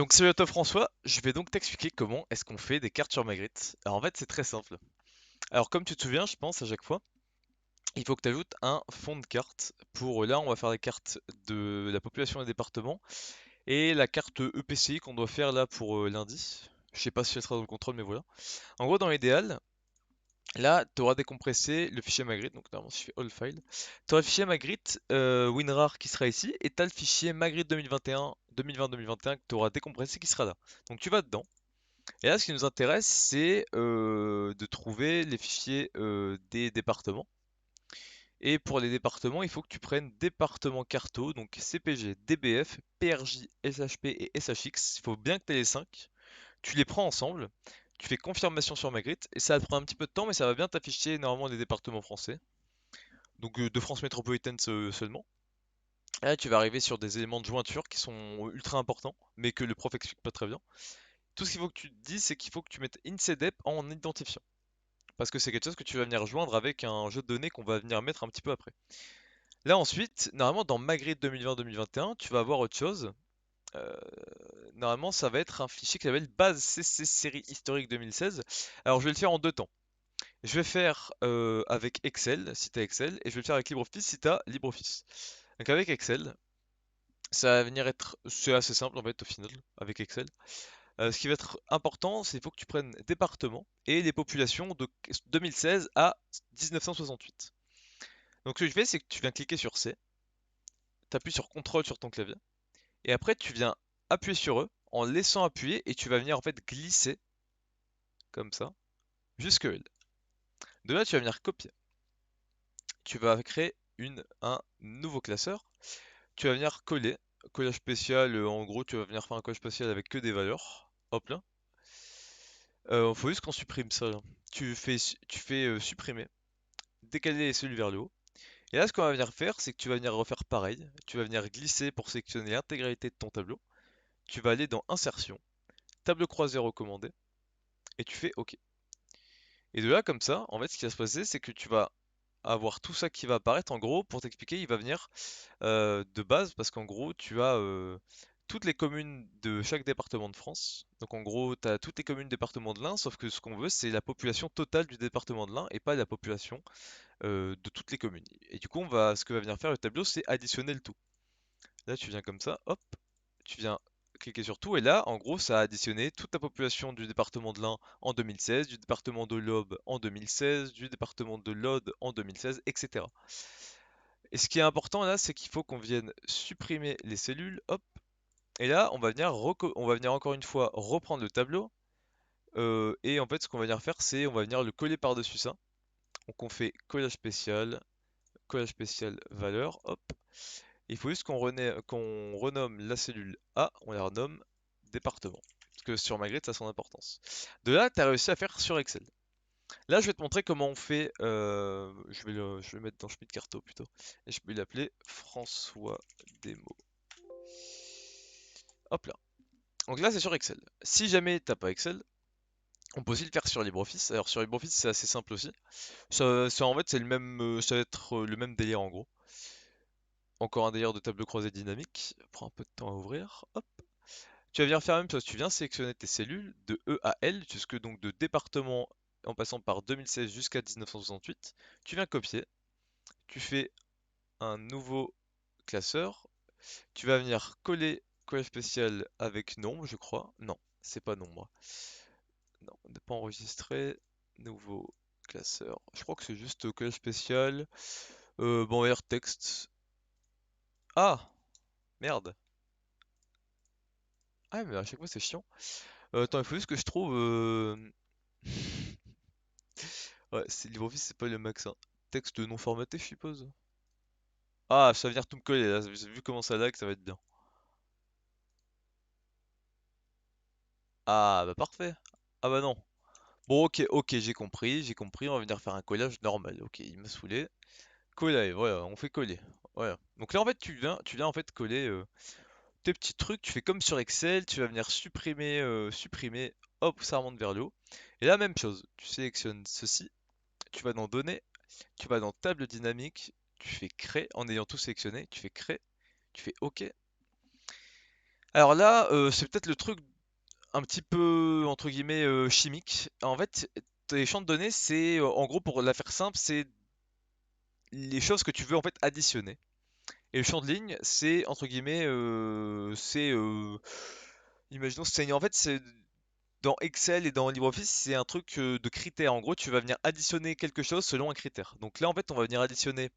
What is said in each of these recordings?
Donc salut à toi François, je vais donc t'expliquer comment est-ce qu'on fait des cartes sur Magritte. Alors en fait c'est très simple. Alors comme tu te souviens je pense à chaque fois, il faut que tu ajoutes un fond de carte. Pour là on va faire les cartes de la population des départements et la carte EPCI qu'on doit faire là pour lundi. Je sais pas si elle sera dans le contrôle mais voilà. En gros dans l'idéal, là tu auras décompressé le fichier Magritte, donc normalement si je fais all file, tu auras le fichier Magritte WinRAR qui sera ici et tu as le fichier Magritte 2021, 2020-2021 que tu auras décompressé qui sera là. Donc tu vas dedans. Et là, ce qui nous intéresse, c'est de trouver les fichiers des départements. Et pour les départements, il faut que tu prennes département carto, donc CPG, DBF, PRJ, SHP et SHX. Il faut bien que tu aies les 5. Tu les prends ensemble, tu fais confirmation sur Magritte, et ça va te prendre un petit peu de temps, mais ça va bien t'afficher normalement les départements français. Donc de France métropolitaine seulement. Et là, tu vas arriver sur des éléments de jointure qui sont ultra importants, mais que le prof explique pas très bien. Tout ce qu'il faut que tu te dises, c'est qu'il faut que tu mettes INSEDEP en identifiant. Parce que c'est quelque chose que tu vas venir joindre avec un jeu de données qu'on va venir mettre un petit peu après. Là ensuite, normalement dans Magritte 2020-2021, tu vas avoir autre chose. Euh, Normalement, ça va être un fichier qui s'appelle base CC série historique 2016. Alors je vais le faire en deux temps. Je vais faire avec Excel, si tu as Excel, et je vais le faire avec LibreOffice si tu as LibreOffice. Donc avec Excel, ça va venir être, c'est assez simple en fait au final, avec Excel. Ce qui va être important, c'est qu'il faut que tu prennes département et les populations de 2016 à 1968. Donc ce que je fais, c'est que tu viens cliquer sur C, tu appuies sur CTRL sur ton clavier, et après tu viens appuyer sur eux en laissant appuyer et tu vas venir en fait glisser comme ça jusque L. De là, tu vas venir copier. Tu vas créer un nouveau classeur. Tu vas venir coller. Collage spécial, en gros, tu vas venir faire un collage spécial avec que des valeurs. Hop là. Faut juste qu'on supprime ça là. Tu fais supprimer, décaler les cellules vers le haut. Et là, ce qu'on va venir faire, c'est que tu vas venir refaire pareil. Tu vas venir glisser pour sélectionner l'intégralité de ton tableau. Tu vas aller dans Insertion, Table croisée recommandée, et tu fais OK. Et de là, comme ça, en fait, ce qui va se passer, c'est que tu vas avoir tout ça qui va apparaître. En gros, pour t'expliquer, il va venir de base, parce qu'en gros, tu as toutes les communes de chaque département de France. Donc en gros, tu as toutes les communes du département de l'Ain, sauf que ce qu'on veut, c'est la population totale du département de l'Ain et pas la population de toutes les communes. Et du coup, ce que va venir faire le tableau, c'est additionner le tout. Là, tu viens comme ça, hop, tu viens cliquer sur tout, et là, en gros, ça a additionné toute la population du département de l'Ain en 2016, du département de l'Aube en 2016, du département de l'Aude en 2016, etc. Et ce qui est important là, c'est qu'il faut qu'on vienne supprimer les cellules, hop, et là, on va venir encore une fois reprendre le tableau, et en fait, ce qu'on va venir faire, c'est on va venir le coller par-dessus ça. Donc on fait collage spécial valeur, hop. Il faut juste qu'on renomme la cellule A, on la renomme département. Parce que sur Magritte, ça a son importance. De là, tu as réussi à faire sur Excel. Là, je vais te montrer comment on fait. Je vais le mettre dans Schmidt Carto plutôt. Et je vais l'appeler François Demo. Hop là. Donc là, c'est sur Excel. Si jamais t'as pas Excel, on peut aussi le faire sur LibreOffice. Alors sur LibreOffice, c'est assez simple aussi. En fait, c'est le même, ça va être le même délire en gros. Encore un délire de table croisée dynamique. Prend un peu de temps à ouvrir. Hop. Tu vas venir faire la même chose, tu viens sélectionner tes cellules de E à L, jusque donc de département en passant par 2016 jusqu'à 1968. Tu viens copier, tu fais un nouveau classeur, tu vas venir coller collage spécial avec nombre, je crois. Non, c'est pas nombre. Non, on n'est pas enregistré. Nouveau classeur. Je crois que c'est juste collage spécial. Bon, on va dire texte. Ah, merde. Ah, mais à chaque fois c'est chiant. Attends, il faut juste que je trouve. Ouais, c'est LibreOffice, c'est pas le max, hein. Texte non formaté, je suppose. Ah, ça va venir tout me coller là. Vu comment ça lag, ça va être bien. Ah, bah parfait. Ah bah non. Bon, ok, ok, j'ai compris, j'ai compris. On va venir faire un collage normal. Ok, il m'a saoulé. Coller, voilà, on fait coller. Voilà. Donc là, en fait, tu viens en fait coller tes petits trucs. Tu fais comme sur Excel. Tu vas venir supprimer. Hop, ça remonte vers le haut. Et la même chose. Tu sélectionnes ceci. Tu vas dans Données. Tu vas dans Table dynamique. Tu fais créer en ayant tout sélectionné. Tu fais créer. Tu fais OK. Alors là, c'est peut-être le truc un petit peu, entre guillemets, chimique. En fait, tes champs de données, c'est, en gros, pour la faire simple, c'est les choses que tu veux en fait additionner. Et le champ de ligne, c'est, entre guillemets, imaginons, c'est, en fait, c'est dans Excel et dans LibreOffice, c'est un truc de critères. En gros, tu vas venir additionner quelque chose selon un critère. Donc là, en fait, on va venir additionner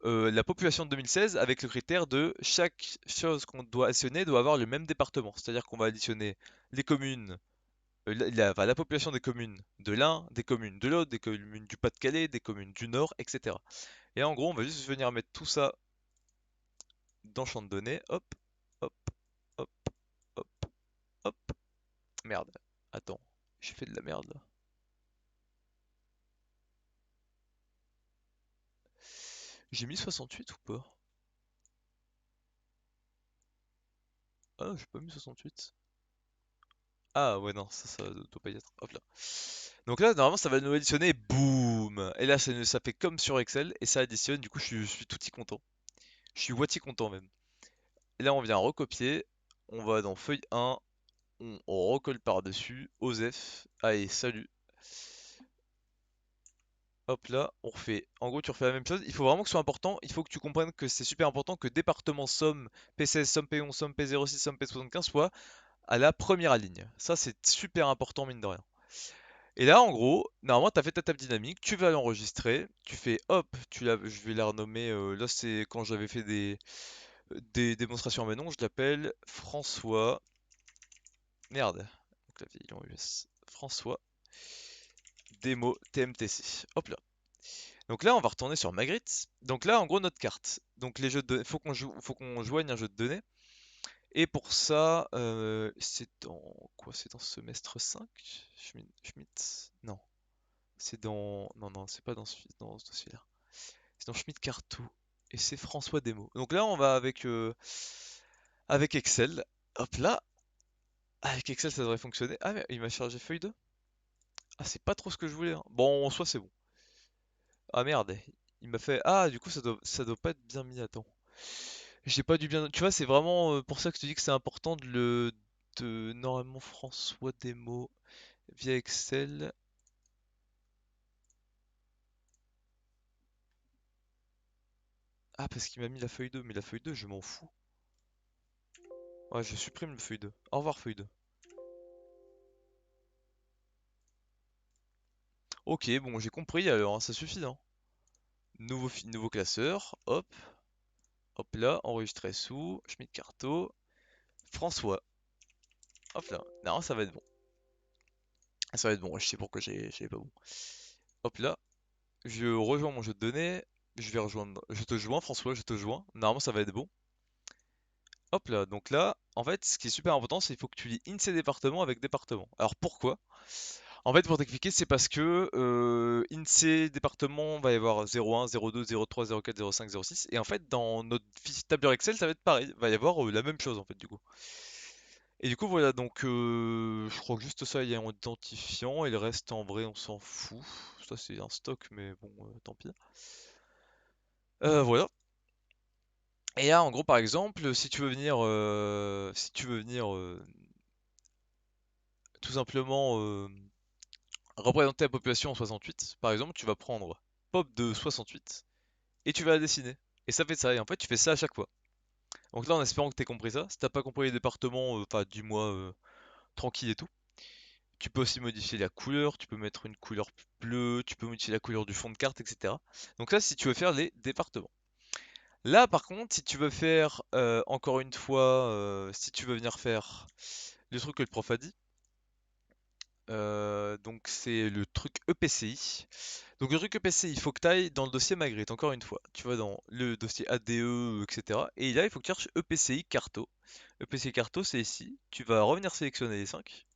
la population de 2016 avec le critère de chaque chose qu'on doit additionner doit avoir le même département. C'est-à-dire qu'on va additionner les communes, enfin, la population des communes de l'un, des communes de l'autre, des communes du Pas-de-Calais, des communes du Nord, etc. Et en gros, on va juste venir mettre tout ça dans champ de données. Hop, hop, hop, hop, hop. Merde. Attends, j'ai fait de la merde là. J'ai mis 68 ou pas? Ah, j'ai pas mis 68. Ah ouais, non, ça doit pas y être. Hop là. Donc là, normalement, ça va nous additionner, boum! Et là, ça fait comme sur Excel, et ça additionne, du coup, je suis tout y content. Je suis wati content même. Et là, on vient recopier, on va dans feuille 1, on recolle par-dessus, OSEF, allez, salut. Hop là, on refait. En gros, tu refais la même chose. Il faut vraiment que ce soit important. Il faut que tu comprennes que c'est super important que département somme P16, somme P11, somme P06, somme P75 soit à la première ligne. Ça, c'est super important, mine de rien. Et là, en gros, normalement, tu as fait ta table dynamique, tu vas l'enregistrer, tu fais hop, je vais la renommer, là c'est quand j'avais fait des démonstrations à Manon, je l'appelle François, merde, donc la vieille en US, François démo TMTC, hop là. Donc là, on va retourner sur Magritte, donc là, en gros, notre carte, donc les jeux de données, faut qu'on joigne un jeu de données, et pour ça, c'est dans quoi? C'est dans semestre 5? Schmitt? Non. C'est dans. Non, non, c'est pas dans ce dossier-là. C'est dans Schmitt Carto. Et c'est François Demo. Donc là, on va avec Excel. Hop là. Avec Excel, ça devrait fonctionner. Ah, mais il m'a chargé feuille 2. Ah, c'est pas trop ce que je voulais, hein. Bon, en soi, c'est bon. Ah merde. Il m'a fait. Ah, du coup, ça doit pas être bien mis. Attends. J'ai pas dû bien. Tu vois, c'est vraiment pour ça que je te dis que c'est important de normalement François Demo via Excel. Ah, parce qu'il m'a mis la feuille 2. Mais la feuille 2, je m'en fous. Ouais, je supprime le feuille 2. Au revoir, feuille 2. Ok, bon, j'ai compris alors, hein, ça suffit, hein. Nouveau classeur, hop, hop là, enregistré sous, Schmitt Carto, François, hop là. Non, ça va être bon. Ça va être bon, je sais pourquoi j'ai pas bon. Hop là, je rejoins mon jeu de données, je vais rejoindre, je te joins François, je te joins. Normalement, ça va être bon. Hop là, donc là, en fait, ce qui est super important, c'est qu'il faut que tu lis INSEE département avec département. Alors pourquoi? En fait, pour t'expliquer, c'est parce que INSEE département va y avoir 01, 02, 03, 04, 05, 06. Et en fait, dans notre tableur Excel, ça va être pareil. Il va y avoir la même chose, en fait, du coup. Et du coup, voilà, donc je crois que juste ça, il y a un identifiant. Et le reste, en vrai, on s'en fout. Ça, c'est un stock, mais bon, tant pis. Voilà. Et là, en gros, par exemple, si tu veux venir tout simplement représenter la population en 68, par exemple, tu vas prendre pop de 68 et tu vas la dessiner. Et ça fait ça, et en fait tu fais ça à chaque fois. Donc là en espérant que tu aies compris ça, si t'as pas compris les départements, enfin dis-moi tranquille et tout. Tu peux aussi modifier la couleur, tu peux mettre une couleur bleue, tu peux modifier la couleur du fond de carte, etc. Donc là si tu veux faire les départements. Là par contre, si tu veux faire, encore une fois, si tu veux venir faire le truc que le prof a dit, donc c'est le truc EPCI. Donc le truc EPCI, il faut que tu ailles dans le dossier Magritte, encore une fois. Tu vas dans le dossier ADE, etc. Et là, il faut que tu cherches EPCI Carto. EPCI Carto, c'est ici. Tu vas revenir sélectionner les 5.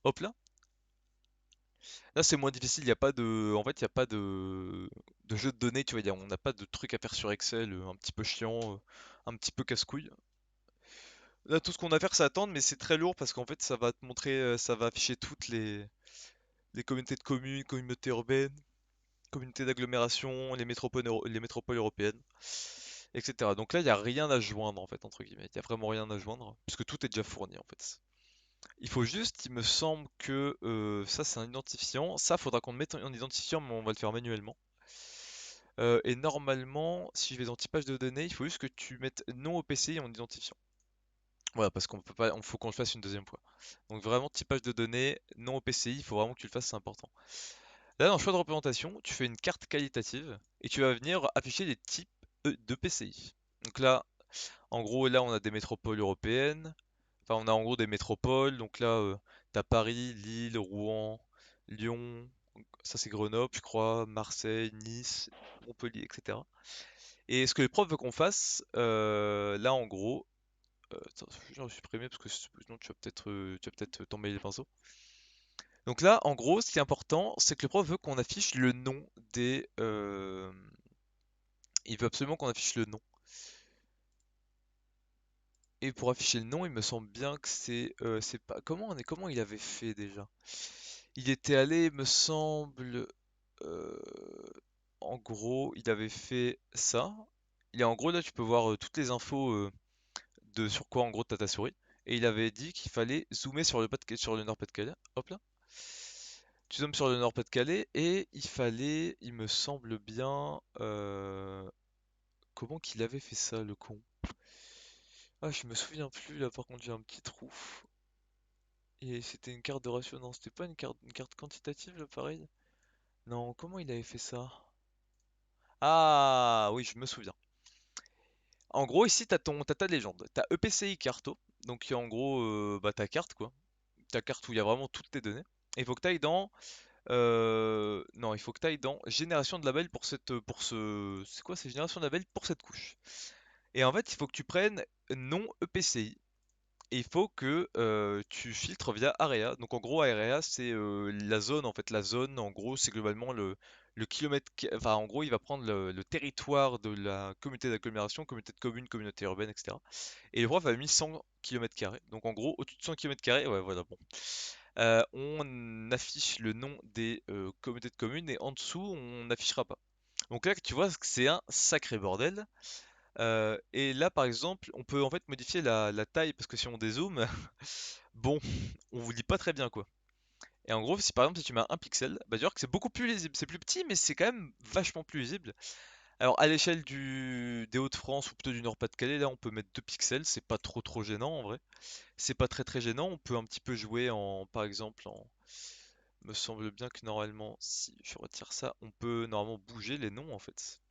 Hop là. Là, c'est moins difficile. Il n'y a pas de, en fait, il n'y a pas de jeu de données. Tu vois, on n'a pas de truc à faire sur Excel, un petit peu chiant, un petit peu casse-couille. Là, tout ce qu'on a à faire, c'est attendre, mais c'est très lourd parce qu'en fait, ça va te montrer, ça va afficher toutes les communautés de communes, communautés urbaines, communautés d'agglomération, les métropoles européennes. etc. Donc là, il n'y a rien à joindre, en fait, entre guillemets. Il n'y a vraiment rien à joindre, puisque tout est déjà fourni, en fait. Il faut juste, il me semble que ça, c'est un identifiant. Ça, faudra qu'on le mette en identifiant, mais on va le faire manuellement. Et normalement, si je vais dans typage de données, il faut juste que tu mettes nom au PCI en identifiant. Voilà, parce qu'on peut pas, on faut qu'on le fasse une deuxième fois. Donc vraiment, typage de données, nom au PCI, il faut vraiment que tu le fasses, c'est important. Là, dans choix de représentation, tu fais une carte qualitative et tu vas venir afficher des types de PCI. Donc là, en gros, là, on a des métropoles européennes. Enfin, on a en gros des métropoles. Donc là, t'as Paris, Lille, Rouen, Lyon. Ça, c'est Grenoble, je crois, Marseille, Nice, Montpellier, etc. Et ce que les profs veulent qu'on fasse, là, en gros, attends, je vais le supprimer parce que sinon tu vas peut-être t'emmêler les pinceaux. Donc là, en gros, ce qui est important, c'est que le prof veut qu'on affiche le nom des. Il veut absolument qu'on affiche le nom. Et pour afficher le nom, il me semble bien que c'est pas. Comment il avait fait déjà? Il était allé, me semble. euh, En gros, il avait fait ça. Et en gros, là, tu peux voir toutes les infos de sur quoi en gros t'as ta souris. Et il avait dit qu'il fallait zoomer sur sur le Nord-Pas-de-Calais. Hop là. Tu zoomes sur le Nord-Pas-de-Calais et il fallait, il me semble bien, comment qu'il avait fait ça, le con? Ah, je me souviens plus là. Par contre, j'ai un petit trou. Et c'était une carte de ratio. Non, c'était pas une carte quantitative là, pareil. Non, comment il avait fait ça? Ah, oui, je me souviens. En gros, ici, t'as ta légende. T'as EPCI Carto. Donc, en gros, bah, ta carte, quoi. Ta carte où il y a vraiment toutes tes données. Et il faut que tu ailles dans. Non, il faut que tu ailles dans génération de labels pour pour ce. C'est quoi, c'est génération de labels pour cette couche. Et en fait, il faut que tu prennes nom EPCI. Et il faut que tu filtres via Area. Donc en gros, Area, c'est la zone. En fait, la zone, en gros, c'est globalement le kilomètre. Enfin, en gros, il va prendre le territoire de la communauté d'agglomération, communauté de communes, communauté urbaine, etc. Et le prof a mis 100 km². Donc en gros, au-dessus de 100 km², ouais, voilà, bon. On affiche le nom des communautés de communes et en dessous, on n'affichera pas. Donc là, tu vois que c'est un sacré bordel. Et là, par exemple, on peut en fait modifier la taille parce que si on dézoome, bon, on vous lit pas très bien quoi. Et en gros, si par exemple si tu mets un pixel, bah tu vois que c'est beaucoup plus lisible. C'est plus petit, mais c'est quand même vachement plus lisible. Alors à l'échelle des Hauts-de-France ou plutôt du Nord-Pas-de-Calais, là on peut mettre 2 pixels, c'est pas trop gênant en vrai. C'est pas très gênant. On peut un petit peu jouer par exemple me semble bien que normalement, si je retire ça, on peut normalement bouger les noms en fait.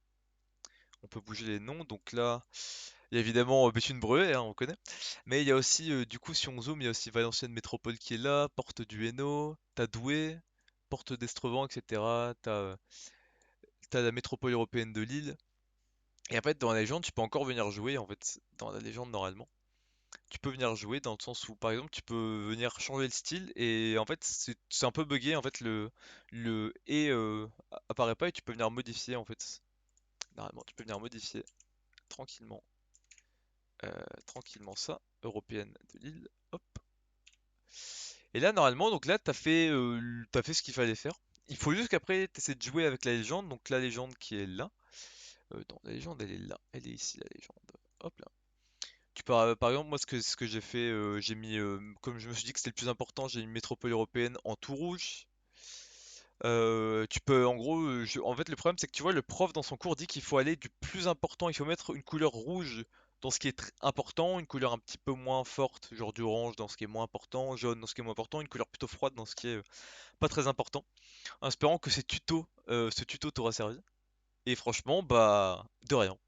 On peut bouger les noms. Donc là, il y a évidemment Béthune Breuer, hein, on connaît. Mais il y a aussi, du coup, si on zoome, il y a aussi Valenciennes Métropole qui est là, Porte du Hainaut, t'as Douai, Porte d'Estrevent, etc. T'as la métropole européenne de Lille. Et en fait, dans la légende, tu peux encore venir jouer, en fait, dans la légende normalement. Tu peux venir jouer dans le sens où, par exemple, tu peux venir changer le style et en fait, c'est un peu buggé. En fait, le et apparaît pas et tu peux venir modifier en fait. Normalement, tu peux venir modifier tranquillement, tranquillement ça. Européenne de Lille. Hop. Et là, normalement, donc là, t'as fait ce qu'il fallait faire. Il faut juste qu'après, tu essaies de jouer avec la légende. Donc la légende qui est là. Non, la légende, elle est là. Elle est ici, la légende. Hop là. Par exemple, moi, ce que j'ai fait, j'ai mis, comme je me suis dit que c'était le plus important, j'ai mis métropole européenne en tout rouge. Tu peux, en gros, en fait, le problème, c'est que tu vois, le prof dans son cours dit qu'il faut aller du plus important, il faut mettre une couleur rouge dans ce qui est important, une couleur un petit peu moins forte, genre du orange dans ce qui est moins important, jaune dans ce qui est moins important, une couleur plutôt froide dans ce qui est pas très important, en espérant que ce tuto t'aura servi. Et franchement, bah, de rien.